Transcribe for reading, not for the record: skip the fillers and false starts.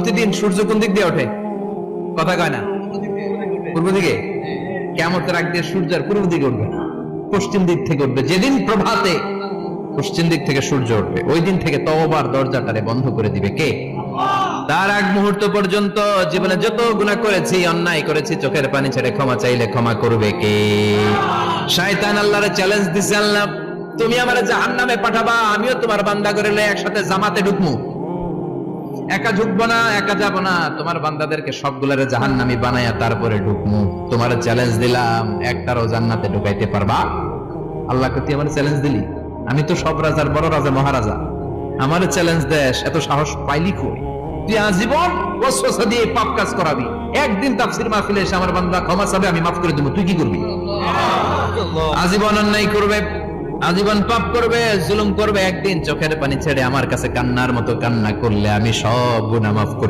প্রতিদিন সূর্য কোন দিক দিয়ে ওঠে? কথা কয় না, পূর্ব দিকে। কিয়ামতের আগ দিয়ে সূর্য আর পূর্ব দিকে উঠবে না, পশ্চিম দিক থেকে উঠবে। যেদিন প্রভাতে পশ্চিম দিক থেকে সূর্য উঠবে, ওই দিন থেকে তওবার দরজাটারে বন্ধ করে দিবে কে? তার আগ মুহূর্ত পর্যন্ত জীবনে যত গুনাহ করেছি, অন্যায় করেছি, চোখের পানি ছেড়ে ক্ষমা চাইলে ক্ষমা করবে কে? শয়তান আল্লাহরে চ্যালেঞ্জ দিছে, আল্লাহ তুমি আমারে জাহান্নামে পাঠাবা, আমিও তোমার বান্দা করে লয়ে একসাথে জামাতে ঢুকমু। একা ঢুকবো না, একা যাব না, তোমার বান্দাদেরকে সবগুলারে জাহান্নামী বানায়া তারপরে ঢুকমু। তোমার চ্যালেঞ্জ দিলাম, একটারও জান্নাতে ঢুকাইতে পারবা? আল্লাহকে তুই আমার চ্যালেঞ্জ দিলি? আমি তো সব রাজার বড় রাজা, মহারাজা, আমার চ্যালেঞ্জ দেশ, এত সাহস পাইলি কই? তুই আজীবন ওয়াসওয়াসা দিয়ে পাপ কাজ করাবি, একদিন তাফসীর মাহফিলে এসে আমার বান্দা ক্ষমা চাবে, আমি মাফ করে দেব, তুই কি করবি? আজীবন অন্যায় করবে, আজীবন পাপ করবে, জুলুম করবে, একদিন চোখের পানি ছেড়ে আমার কাছে কান্নার মতো কান্না করলে আমি সব গুনাহ মাফ করে